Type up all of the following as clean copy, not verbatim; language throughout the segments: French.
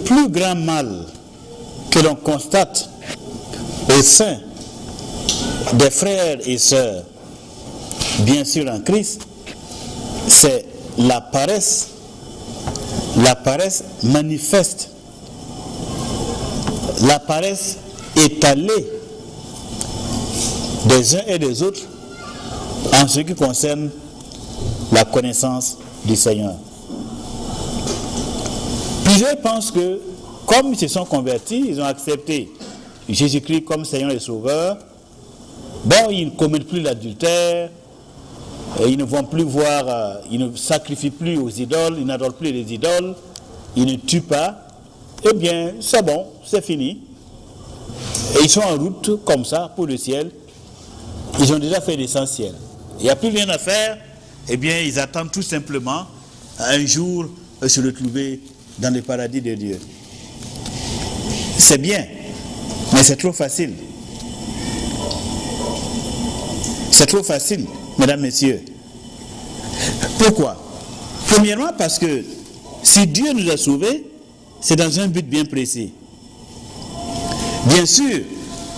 plus grand mal que l'on constate au sein des frères et sœurs, bien sûr en Christ, c'est la paresse manifeste, la paresse étalée des uns et des autres en ce qui concerne la connaissance du Seigneur. Plusieurs pensent que, comme ils se sont convertis, ils ont accepté Jésus-Christ comme Seigneur et Sauveur, bon, ils ne commettent plus l'adultère, ils ne vont plus voir, ils ne sacrifient plus aux idoles, ils n'adorent plus les idoles, ils ne tuent pas, eh bien, c'est bon, c'est fini. Et ils sont en route comme ça pour le ciel. Ils ont déjà fait l'essentiel. Il n'y a plus rien à faire, eh bien, ils attendent tout simplement un jour se retrouver dans le paradis de Dieu. C'est bien, mais c'est trop facile. C'est trop facile, mesdames, messieurs. Pourquoi? Premièrement, parce que si Dieu nous a sauvés, c'est dans un but bien précis. Bien sûr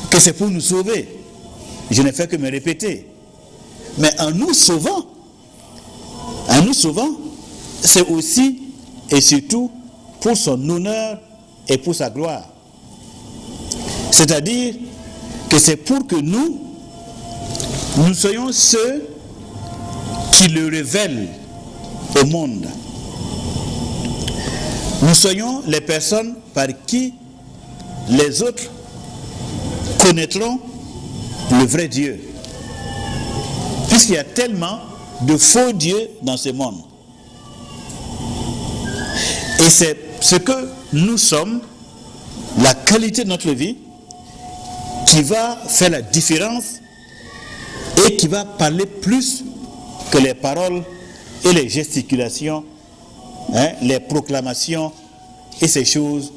que c'est pour nous sauver. Je ne fais que me répéter. Mais en nous sauvant, c'est aussi et surtout pour son honneur et pour sa gloire. C'est-à-dire que c'est pour que nous soyons ceux qui le révèlent au monde. Nous soyons les personnes par qui les autres connaîtront le vrai Dieu. Puisqu'il y a tellement de faux dieux dans ce monde. Et c'est ce que nous sommes, la qualité de notre vie, qui va faire la différence et qui va parler plus que les paroles et les gesticulations, les proclamations et ces choses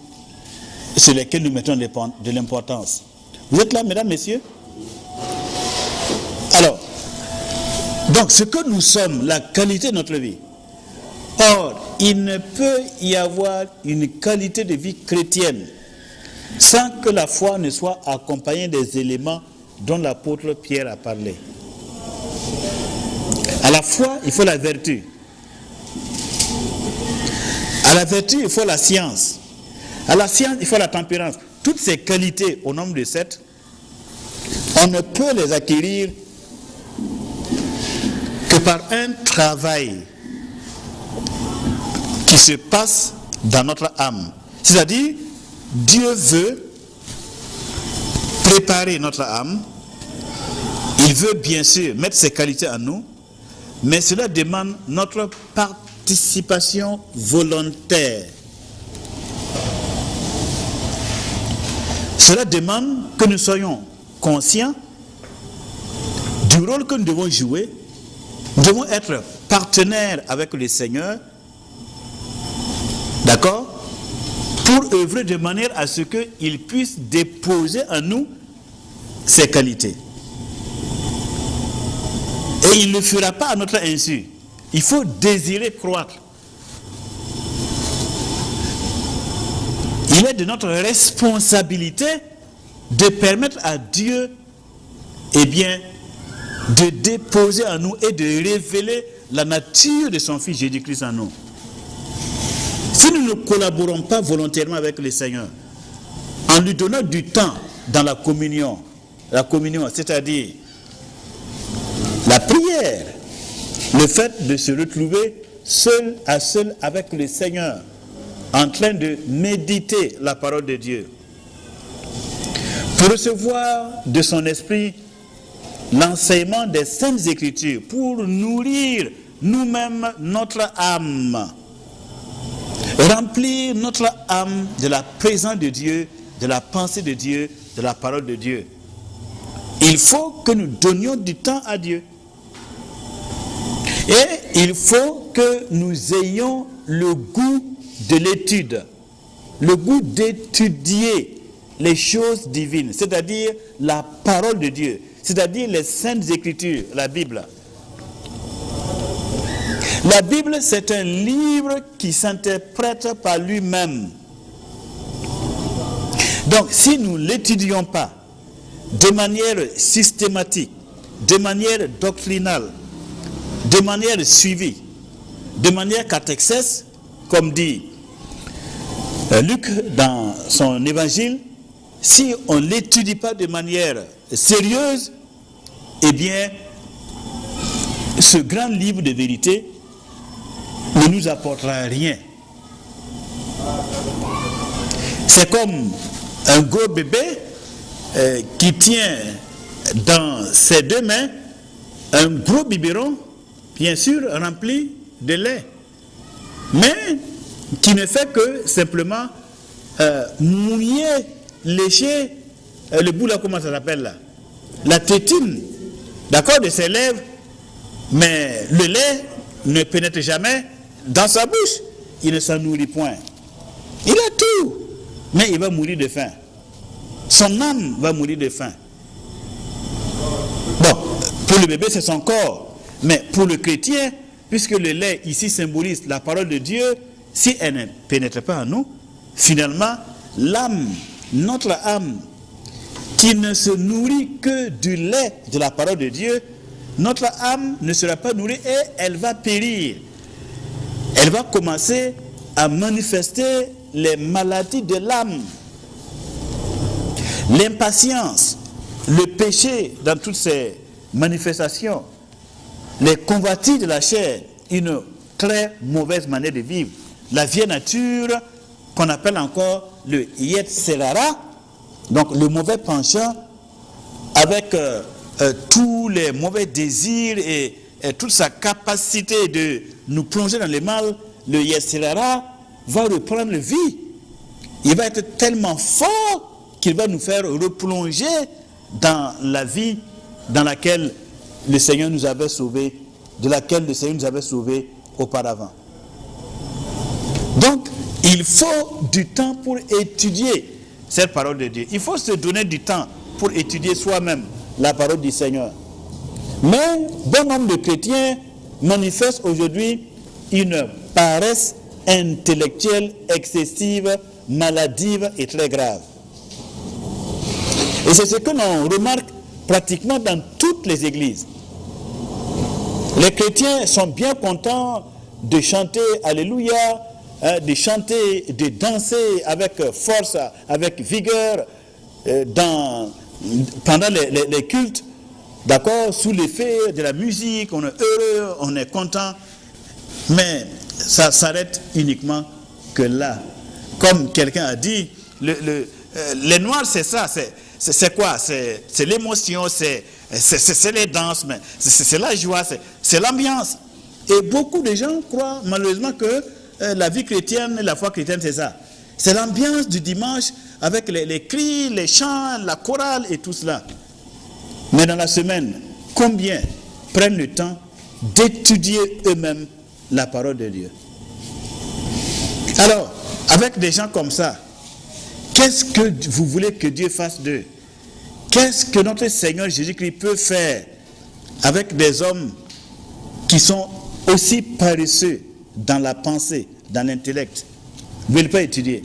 sur lesquelles nous mettons de l'importance. Vous êtes là, mesdames, messieurs? Alors, donc ce que nous sommes, la qualité de notre vie. Or, il ne peut y avoir une qualité de vie chrétienne sans que la foi ne soit accompagnée des éléments dont l'apôtre Pierre a parlé. À la foi, il faut la vertu. À la vertu, il faut la science. À la science, il faut la tempérance. Toutes ces qualités, au nombre de 7, on ne peut les acquérir que par un travail qui se passe dans notre âme. C'est-à-dire, Dieu veut préparer notre âme. Il veut bien sûr mettre ses qualités en nous, mais cela demande notre participation volontaire. Cela demande que nous soyons conscients du rôle que nous devons jouer. Nous devons être partenaires avec le Seigneur, d'accord, pour œuvrer de manière à ce qu'il puisse déposer en nous ses qualités. Et il ne le fera pas à notre insu. Il faut désirer croître. Il est de notre responsabilité de permettre à Dieu, eh bien, de déposer en nous et de révéler la nature de son Fils Jésus-Christ en nous. Si nous ne collaborons pas volontairement avec le Seigneur, en lui donnant du temps dans la communion, c'est-à-dire la prière, le fait de se retrouver seul à seul avec le Seigneur, en train de méditer la parole de Dieu, pour recevoir de son esprit l'enseignement des Saintes Écritures, pour nourrir nous-mêmes notre âme, remplir notre âme de la présence de Dieu, de la pensée de Dieu, de la parole de Dieu. Il faut que nous donnions du temps à Dieu. Et il faut que nous ayons le goût de l'étude, le goût d'étudier les choses divines, c'est-à-dire la parole de Dieu, c'est-à-dire les Saintes Écritures, la Bible. La Bible, c'est un livre qui s'interprète par lui-même. Donc, si nous ne l'étudions pas de manière systématique, de manière doctrinale, de manière suivie, de manière catexèse, comme dit Luc dans son évangile, si on ne l'étudie pas de manière sérieuse, eh bien, ce grand livre de vérité ne nous apportera rien. C'est comme un gros bébé qui tient dans ses deux mains un gros biberon, bien sûr rempli de lait, mais qui ne fait que simplement mouiller, lécher le bout là, comment ça s'appelle là, la tétine, d'accord, de ses lèvres, mais le lait ne pénètre jamais dans sa bouche, il ne s'en nourrit point. Il a tout, mais il va mourir de faim. Son âme va mourir de faim. Bon, pour le bébé, c'est son corps. Mais pour le chrétien, puisque le lait ici symbolise la parole de Dieu, si elle ne pénètre pas en nous, finalement, l'âme, notre âme, qui ne se nourrit que du lait de la parole de Dieu, notre âme ne sera pas nourrie et elle va périr. Elle va commencer à manifester les maladies de l'âme, l'impatience, le péché dans toutes ces manifestations, les convoitises de la chair, une très mauvaise manière de vivre, la vieille nature qu'on appelle encore le Yetzer-Hara, donc le mauvais penchant avec tous les mauvais désirs et toute sa capacité de nous plonger dans le mal, le Yetzer-Hara va reprendre vie. Il va être tellement fort qu'il va nous faire replonger dans la vie dans laquelle le Seigneur nous avait sauvés, de laquelle le Seigneur nous avait sauvés auparavant. Donc, il faut du temps pour étudier cette parole de Dieu. Il faut se donner du temps pour étudier soi-même la parole du Seigneur. Mais bon nombre de chrétiens manifestent aujourd'hui une paresse intellectuelle excessive, maladive et très grave. Et c'est ce que l'on remarque pratiquement dans toutes les églises. Les chrétiens sont bien contents de chanter Alléluia, de chanter, de danser avec force, avec vigueur pendant les cultes, d'accord, sous l'effet de la musique, on est heureux, on est content, mais ça s'arrête uniquement que là. Comme quelqu'un a dit, les Noirs c'est ça, c'est quoi? C'est l'émotion, c'est les danses, mais c'est la joie, c'est l'ambiance. Et beaucoup de gens croient malheureusement que la vie chrétienne, la foi chrétienne, c'est ça. C'est l'ambiance du dimanche avec les cris, les chants, la chorale et tout cela. Mais dans la semaine, combien prennent le temps d'étudier eux-mêmes la parole de Dieu? Alors, avec des gens comme ça, qu'est-ce que vous voulez que Dieu fasse d'eux? Qu'est-ce que notre Seigneur Jésus-Christ peut faire avec des hommes qui sont aussi paresseux dans la pensée, dans l'intellect? Vous ne voulez pas étudier.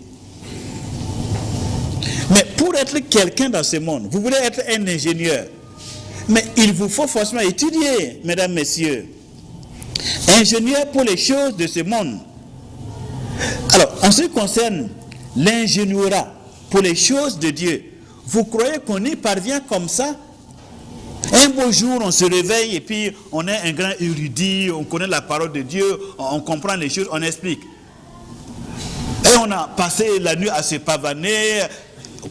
Mais pour être quelqu'un dans ce monde, vous voulez être un ingénieur, mais il vous faut forcément étudier, mesdames, messieurs. Ingénieur pour les choses de ce monde. Alors, en ce qui concerne l'ingénierat pour les choses de Dieu, vous croyez qu'on y parvient comme ça? Un beau jour, on se réveille et puis on est un grand érudit, on connaît la parole de Dieu, on comprend les choses, on explique. Et on a passé la nuit à se pavaner,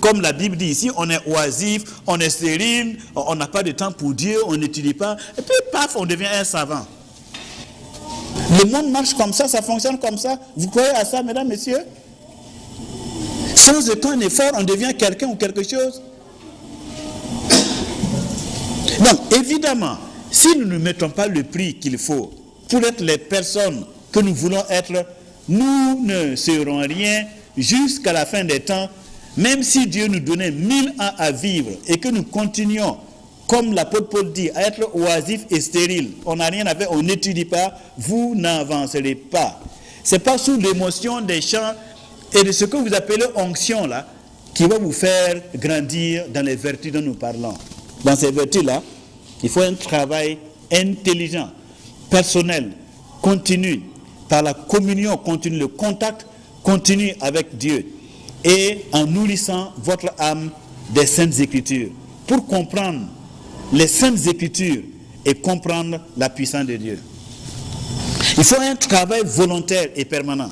comme la Bible dit ici, on est oisif, on est stérile, on n'a pas de temps pour Dieu, on n'étudie pas, et puis paf, on devient un savant. Le monde marche comme ça fonctionne comme ça. Vous croyez à ça, mesdames, messieurs? Sans aucun effort, on devient quelqu'un ou quelque chose. Donc, évidemment, si nous ne mettons pas le prix qu'il faut pour être les personnes que nous voulons être, nous ne serons rien jusqu'à la fin des temps, même si Dieu nous donnait 1000 ans à vivre et que nous continuions, comme l'apôtre Paul dit, à être oisifs et stériles. On n'a rien à faire, on n'étudie pas, vous n'avancerez pas. Ce n'est pas sous l'émotion des chants et de ce que vous appelez onction là, qui va vous faire grandir dans les vertus dont nous parlons. Dans ces vertus-là, il faut un travail intelligent, personnel, continu, par la communion continue, le contact continu avec Dieu, et en nourrissant votre âme des Saintes Écritures, pour comprendre les Saintes Écritures et comprendre la puissance de Dieu. Il faut un travail volontaire et permanent.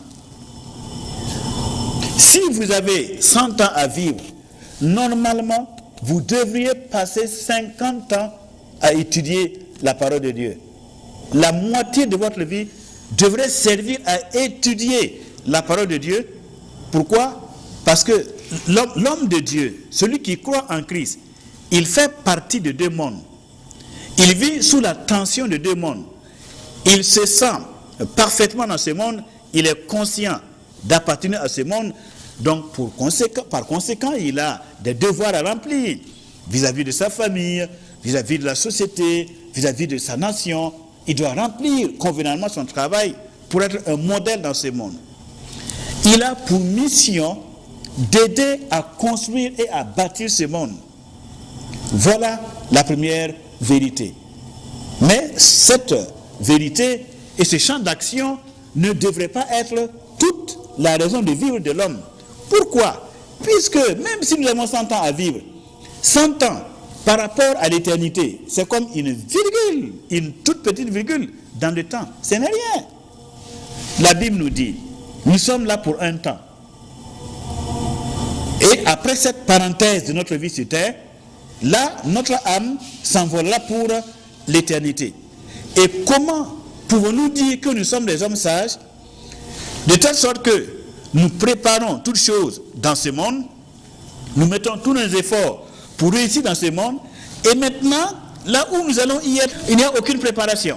Si vous avez 100 ans à vivre, normalement, vous devriez passer 50 ans à étudier la parole de Dieu. La moitié de votre vie devrait servir à étudier la parole de Dieu. Pourquoi? Parce que l'homme de Dieu, celui qui croit en Christ, il fait partie de deux mondes. Il vit sous la tension de deux mondes. Il se sent parfaitement dans ce monde, il est conscient d'appartenir à ce monde, donc par conséquent, il a des devoirs à remplir vis-à-vis de sa famille, vis-à-vis de la société, vis-à-vis de sa nation. Il doit remplir convenablement son travail pour être un modèle dans ce monde. Il a pour mission d'aider à construire et à bâtir ce monde. Voilà la première vérité. Mais cette vérité et ce champ d'action ne devraient pas être toute la raison de vivre de l'homme. Pourquoi? Puisque même si nous avons 100 ans à vivre, 100 ans par rapport à l'éternité, c'est comme une virgule, une toute petite virgule dans le temps. Ce n'est rien. La Bible nous dit, nous sommes là pour un temps. Et après cette parenthèse de notre vie sur terre, là, notre âme s'envolera pour l'éternité. Et comment pouvons-nous dire que nous sommes des hommes sages, de telle sorte que nous préparons toutes choses dans ce monde, nous mettons tous nos efforts pour réussir dans ce monde, et maintenant, là où nous allons y être, il n'y a aucune préparation.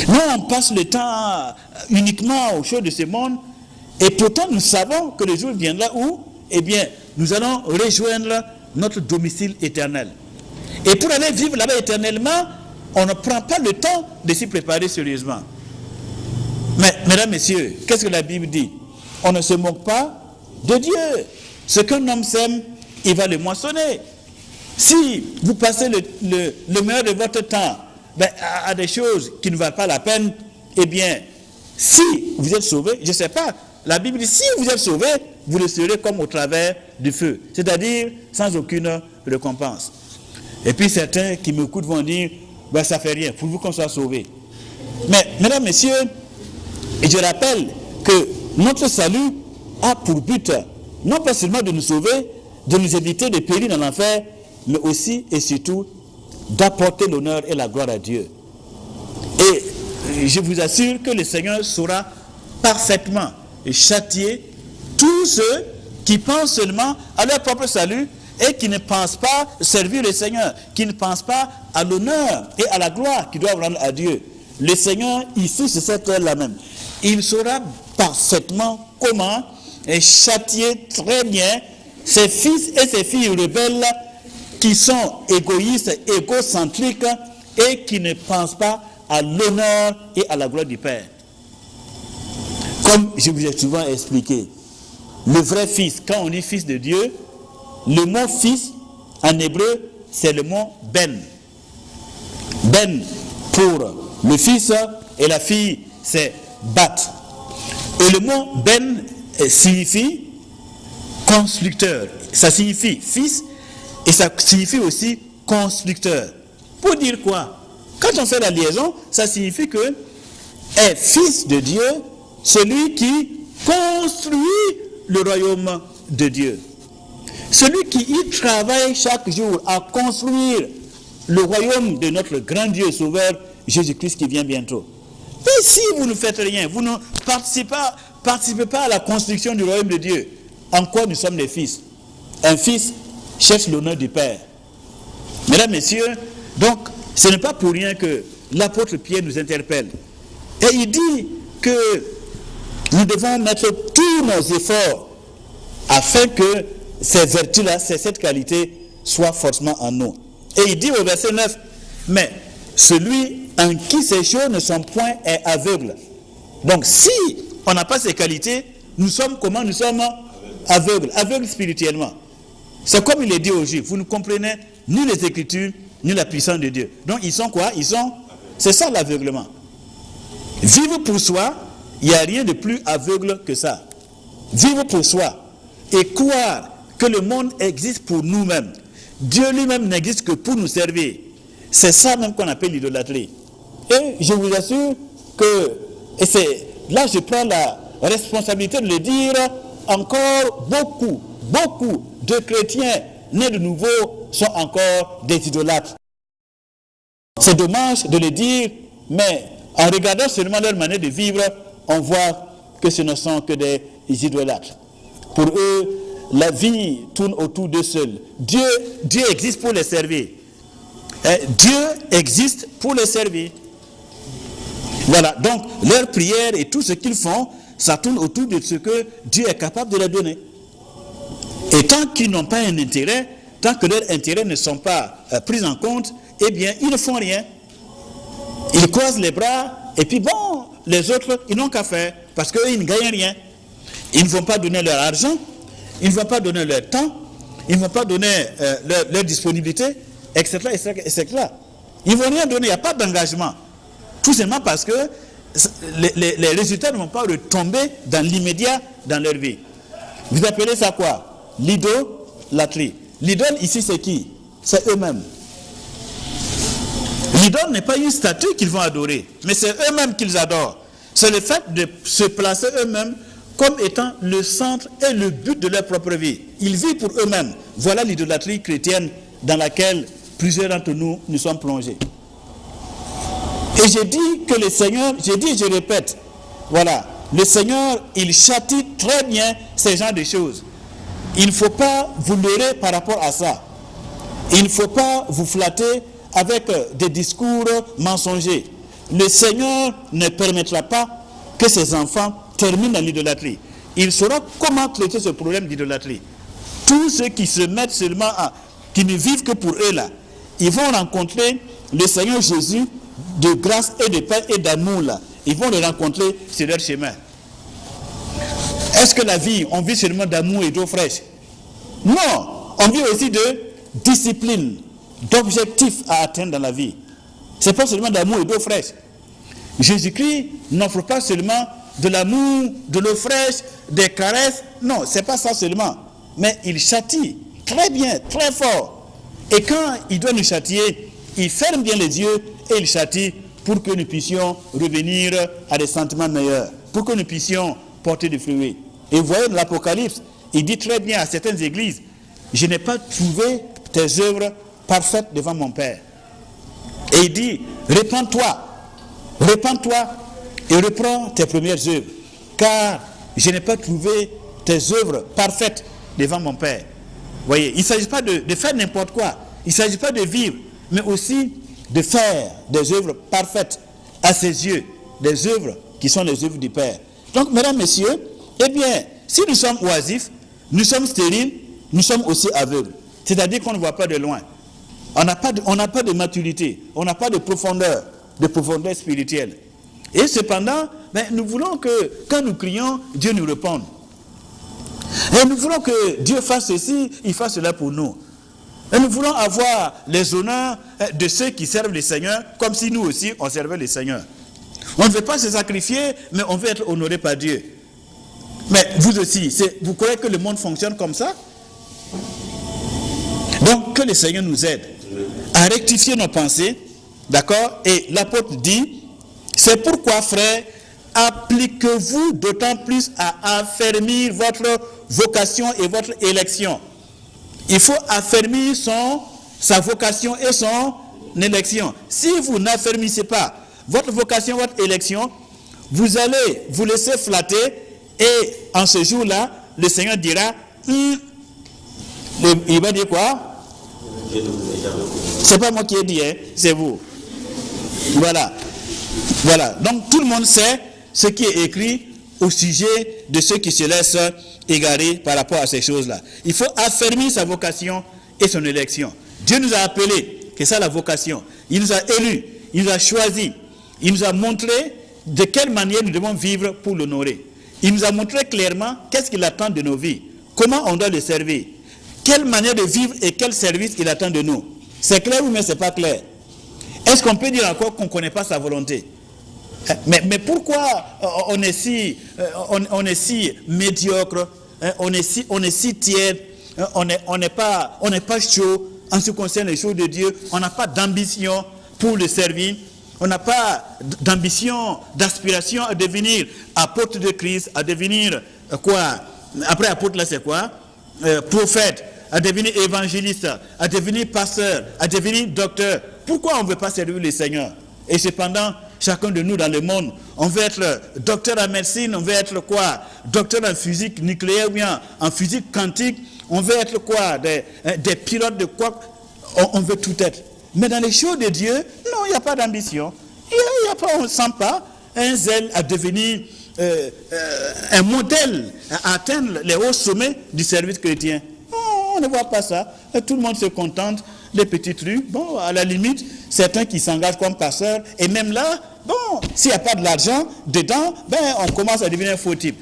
Nous, on passe le temps uniquement aux choses de ce monde, et pourtant nous savons que le jour viendra où, eh bien, nous allons rejoindre notre domicile éternel. Et pour aller vivre là-bas éternellement, on ne prend pas le temps de s'y préparer sérieusement. Mais, mesdames, messieurs, qu'est-ce que la Bible dit? On ne se moque pas de Dieu. Ce qu'un homme sème, il va le moissonner. Si vous passez le meilleur de votre temps à des choses qui ne valent pas la peine, eh bien, si vous êtes sauvé, je ne sais pas, la Bible dit, si vous êtes sauvé, vous le serez comme au travers du feu, c'est-à-dire sans aucune récompense. Et puis certains qui m'écoutent vont dire, ça ne fait rien, pour vous qu'on soit sauvé. Mais, mesdames, messieurs, je rappelle que notre salut a pour but, non pas seulement de nous sauver, de nous éviter de périr dans l'enfer, mais aussi et surtout d'apporter l'honneur et la gloire à Dieu. Et je vous assure que le Seigneur saura parfaitement châtier tous ceux qui pensent seulement à leur propre salut et qui ne pensent pas servir le Seigneur, qui ne pensent pas à l'honneur et à la gloire qu'ils doivent rendre à Dieu. Le Seigneur, ici, c'est cette heure-là même, il saura parfaitement comment châtier très bien ses fils et ses filles rebelles qui sont égoïstes, égocentriques et qui ne pensent pas à l'honneur et à la gloire du Père. Comme je vous ai souvent expliqué, le vrai fils, quand on dit fils de Dieu, le mot fils en hébreu, c'est le mot ben. Ben pour le fils et la fille, c'est bat. Et le mot ben signifie constructeur. Ça signifie fils et ça signifie aussi constructeur. Pour dire quoi? Quand on fait la liaison, ça signifie que est fils de Dieu celui qui construit le royaume de Dieu. Celui qui y travaille chaque jour à construire le royaume de notre grand Dieu et Sauveur, Jésus-Christ qui vient bientôt. Mais si vous ne faites rien, vous ne participez pas à la construction du royaume de Dieu, en quoi nous sommes des fils? Un fils cherche l'honneur du Père. Mesdames, messieurs, donc, ce n'est pas pour rien que l'apôtre Pierre nous interpelle. Et il dit que nous devons mettre tous nos efforts afin que ces vertus-là, cette qualité, soient forcément en nous. Et il dit au verset 9, mais celui en qui ces choses ne sont point est aveugle. Donc si on n'a pas ces qualités, nous sommes comment? Nous sommes aveugles spirituellement. C'est comme il est dit aux Juifs, vous ne comprenez ni les Écritures, ni la puissance de Dieu. Donc ils sont quoi? C'est ça l'aveuglement. Vivre pour soi, il n'y a rien de plus aveugle que ça. Vivre pour soi et croire que le monde existe pour nous-mêmes. Dieu lui-même n'existe que pour nous servir. C'est ça même qu'on appelle l'idolâtrie. Et je vous assure que, et c'est là je prends la responsabilité de le dire, encore beaucoup de chrétiens nés de nouveau sont encore des idolâtres. C'est dommage de le dire, mais en regardant seulement leur manière de vivre, on voit que ce ne sont que des idolâtres. Pour eux, la vie tourne autour d'eux seuls. Dieu existe pour les servir. Dieu existe pour les servir. Voilà, donc leur prière et tout ce qu'ils font, ça tourne autour de ce que Dieu est capable de leur donner. Et tant qu'ils n'ont pas un intérêt, tant que leurs intérêts ne sont pas pris en compte, eh bien, ils ne font rien. Ils croisent les bras, et puis bon, les autres, ils n'ont qu'à faire, parce qu'eux, ils ne gagnent rien. Ils ne vont pas donner leur argent, ils ne vont pas donner leur temps, ils ne vont pas donner leur disponibilité, etc., etc. Ils ne vont rien donner, il n'y a pas d'engagement. Tout simplement parce que les résultats ne vont pas retomber dans l'immédiat dans leur vie. Vous appelez ça quoi? L'idolâtrie. L'idole ici c'est qui? C'est eux-mêmes. L'idole n'est pas une statue qu'ils vont adorer, mais c'est eux-mêmes qu'ils adorent. C'est le fait de se placer eux-mêmes comme étant le centre et le but de leur propre vie. Ils vivent pour eux-mêmes. Voilà l'idolâtrie chrétienne dans laquelle plusieurs d'entre nous sommes plongés. Et j'ai dit que le Seigneur, j'ai dit et je répète, voilà, le Seigneur, il châtie très bien ces genres de choses. Il ne faut pas vous leurrer par rapport à ça. Il ne faut pas vous flatter avec des discours mensongers. Le Seigneur ne permettra pas que ses enfants terminent dans l'idolâtrie. Il saura comment traiter ce problème d'idolâtrie. Tous ceux qui se mettent seulement qui ne vivent que pour eux là, ils vont rencontrer le Seigneur Jésus de grâce et de paix et d'amour là. Ils vont le rencontrer sur leur chemin. Est-ce que la vie, on vit seulement d'amour et d'eau fraîche? Non, on vit aussi de discipline, d'objectifs à atteindre dans la vie. Ce n'est pas seulement d'amour et d'eau fraîche. Jésus-Christ n'offre pas seulement de l'amour, de l'eau fraîche, des caresses. Non, ce n'est pas ça seulement. Mais il châtie très bien, très fort. Et quand il doit nous châtier, il ferme bien les yeux et il châtie pour que nous puissions revenir à des sentiments meilleurs, pour que nous puissions porter des fruits. Et vous voyez dans l'Apocalypse, il dit très bien à certaines églises, je n'ai pas trouvé tes œuvres parfaites devant mon Père. Et il dit, répands-toi et reprends tes premières œuvres, car je n'ai pas trouvé tes œuvres parfaites devant mon Père. Vous voyez, il ne s'agit pas de faire n'importe quoi, il ne s'agit pas de vivre, mais aussi de faire des œuvres parfaites à ses yeux, des œuvres qui sont les œuvres du Père. Donc, mesdames, messieurs, eh bien, si nous sommes oisifs, nous sommes stériles, nous sommes aussi aveugles. C'est-à-dire qu'on ne voit pas de loin. On n'a pas de maturité, on n'a pas de profondeur spirituelle. Et cependant, nous voulons que quand nous crions, Dieu nous réponde. Et nous voulons que Dieu fasse ceci, il fasse cela pour nous. Et nous voulons avoir les honneurs de ceux qui servent le Seigneur, comme si nous aussi, on servait le Seigneur. On ne veut pas se sacrifier, mais on veut être honoré par Dieu. Mais vous aussi, vous croyez que le monde fonctionne comme ça? Donc, que le Seigneur nous aide à rectifier nos pensées, d'accord? Et l'apôtre dit, c'est pourquoi, frères, appliquez-vous d'autant plus à affermir votre vocation et votre élection. Il faut affermir sa vocation et son élection. Si vous n'affermissez pas votre vocation, votre élection, vous allez vous laisser flatter et en ce jour-là, le Seigneur dira, il va dire quoi? C'est pas moi qui ai dit, hein, c'est vous. Voilà. Donc tout le monde sait ce qui est écrit au sujet de ceux qui se laissent égarer par rapport à ces choses-là. Il faut affermir sa vocation et son élection. Dieu nous a appelés, c'est ça la vocation. Il nous a élus, il nous a choisis, il nous a montré de quelle manière nous devons vivre pour l'honorer. Il nous a montré clairement qu'est-ce qu'il attend de nos vies, comment on doit le servir, quelle manière de vivre et quel service il attend de nous. C'est clair ou mais c'est pas clair? Est-ce qu'on peut dire encore qu'on ne connaît pas sa volonté? Mais pourquoi on est si médiocre, on est si tiède, on n'est pas chaud en ce qui concerne les choses de Dieu, on n'a pas d'ambition pour le servir, on n'a pas d'ambition, d'aspiration à devenir apôtre de Christ, à devenir quoi? Après apôtre là c'est quoi? Prophète, à devenir évangéliste, à devenir pasteur, à devenir docteur. Pourquoi on ne veut pas servir le Seigneur? Et cependant, chacun de nous dans le monde, on veut être docteur en médecine, on veut être quoi? Docteur en physique nucléaire ou bien en physique quantique, on veut être quoi? Des pilotes de quoi? On veut tout être. Mais dans les choses de Dieu, non, il n'y a pas d'ambition. On ne sent pas un zèle à devenir un modèle, à atteindre les hauts sommets du service chrétien. Non, on ne voit pas ça. Et tout le monde se contente des petits trucs. Bon, à la limite, certains qui s'engagent comme pasteurs, et même là, bon, s'il n'y a pas de l'argent dedans, ben, on commence à devenir un faux type.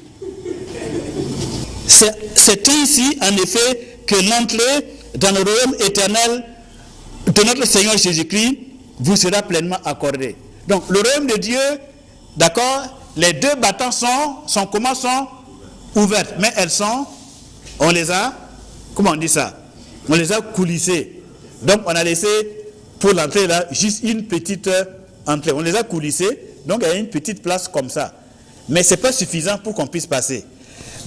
C'est ainsi, en effet, que l'entrée dans le royaume éternel de notre Seigneur Jésus-Christ vous sera pleinement accordée. Donc, le royaume de Dieu, d'accord, les deux battants sont comment sont ouvertes, mais elles sont, on les a, comment on dit ça? On les a coulissées. Donc, on a laissé pour l'entrée là juste une petite entrée. On les a coulissées, donc il y a une petite place comme ça. Mais ce n'est pas suffisant pour qu'on puisse passer.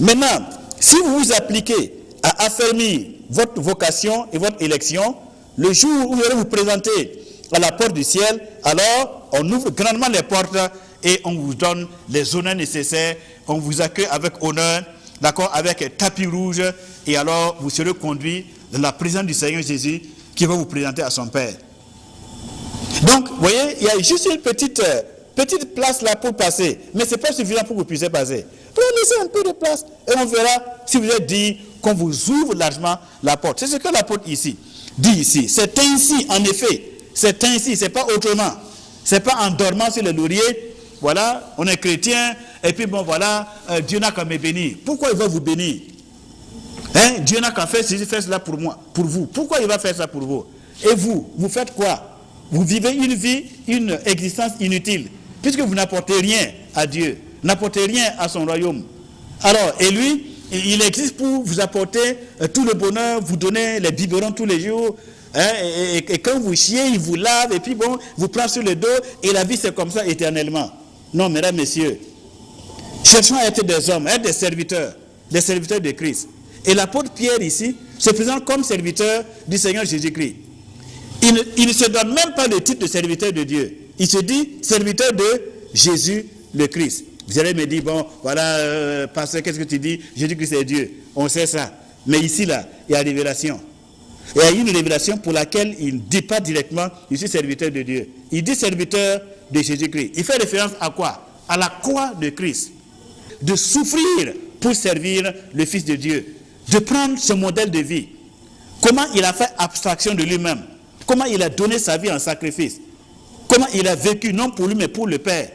Maintenant, si vous vous appliquez à affermir votre vocation et votre élection, le jour où vous allez vous présenter à la porte du ciel, alors on ouvre grandement les portes et on vous donne les honneurs nécessaires, on vous accueille avec honneur, d'accord, avec tapis rouge, et alors vous serez conduit dans la présence du Seigneur Jésus qui va vous présenter à son Père. Donc, vous voyez, il y a juste une petite place là pour passer, mais ce n'est pas suffisant pour que vous puissiez passer. Vous laissez un peu de place et on verra si vous êtes dit qu'on vous ouvre largement la porte. C'est ce que l'apôtre ici dit ici. C'est ainsi, en effet, c'est ainsi, c'est pas autrement. C'est pas en dormant sur le laurier, voilà, on est chrétien, et puis bon voilà, Dieu n'a qu'à me bénir. Pourquoi il va vous bénir? Hein? Dieu n'a qu'à faire ceci, faire cela pour moi, pour vous. Pourquoi il va faire ça pour vous? Et vous faites quoi? Vous vivez une vie, une existence inutile, puisque vous n'apportez rien à Dieu, n'apportez rien à son royaume. Alors, et lui, il existe pour vous apporter tout le bonheur, vous donner les biberons tous les jours, hein, et quand vous chiez, il vous lave, et puis bon, vous prend sur le dos, et la vie c'est comme ça éternellement. Non, mesdames, messieurs, cherchons à être des hommes, à être des serviteurs de Christ. Et l'apôtre Pierre ici se présente comme serviteur du Seigneur Jésus-Christ. Il ne se donne même pas le titre de serviteur de Dieu. Il se dit serviteur de Jésus le Christ. Vous allez me dire, bon, voilà, pasteur, qu'est-ce que tu dis? Jésus-Christ est Dieu. On sait ça. Mais ici, là, il y a révélation. Il y a une révélation pour laquelle il ne dit pas directement, je suis serviteur de Dieu. Il dit serviteur de Jésus-Christ. Il fait référence à quoi? À la croix de Christ. De souffrir pour servir le Fils de Dieu. De prendre ce modèle de vie. Comment il a fait abstraction de lui-même. Comment il a donné sa vie en sacrifice. Comment il a vécu, non pour lui, mais pour le Père.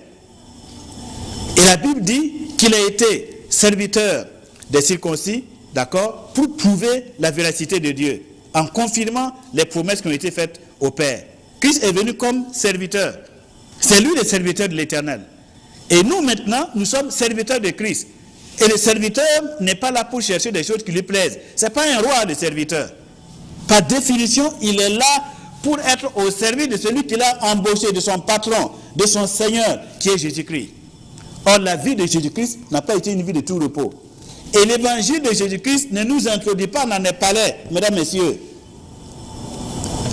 Et la Bible dit qu'il a été serviteur des circoncis, d'accord, pour prouver la véracité de Dieu, en confirmant les promesses qui ont été faites au Père. Christ est venu comme serviteur. C'est lui le serviteur de l'Éternel. Et nous maintenant, nous sommes serviteurs de Christ. Et le serviteur n'est pas là pour chercher des choses qui lui plaisent. Ce n'est pas un roi, le serviteur. Par définition, il est là pour être au service de celui qui l'a embauché, de son patron, de son Seigneur, qui est Jésus-Christ. Or, la vie de Jésus-Christ n'a pas été une vie de tout repos. Et l'évangile de Jésus-Christ ne nous introduit pas dans les palais, mesdames, messieurs.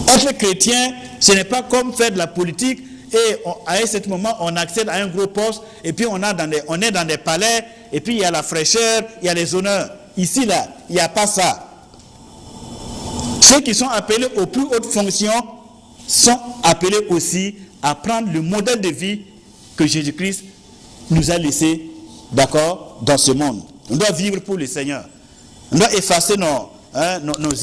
Être chrétien, ce n'est pas comme faire de la politique et à un certain moment, on accède à un gros poste et puis on est dans des palais et puis il y a la fraîcheur, il y a les honneurs. Ici, là, il n'y a pas ça. Ceux qui sont appelés aux plus hautes fonctions sont appelés aussi à prendre le modèle de vie que Jésus-Christ nous a laissé, d'accord, dans ce monde. On doit vivre pour le Seigneur. On doit effacer nos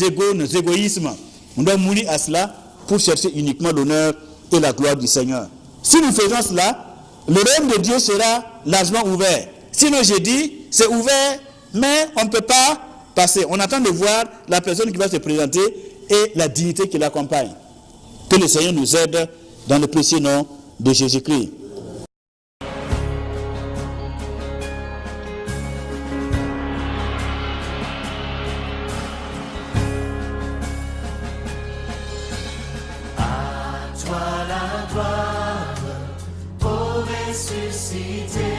égos, nos égoïsmes. On doit mourir à cela pour chercher uniquement l'honneur et la gloire du Seigneur. Si nous faisons cela, le règne de Dieu sera largement ouvert. Sinon, j'ai dit, c'est ouvert, mais on ne peut pas passer. On attend de voir la personne qui va se présenter et la dignité qui l'accompagne. Que le Seigneur nous aide dans le précieux nom de Jésus-Christ. À toi la gloire, ô ressuscité.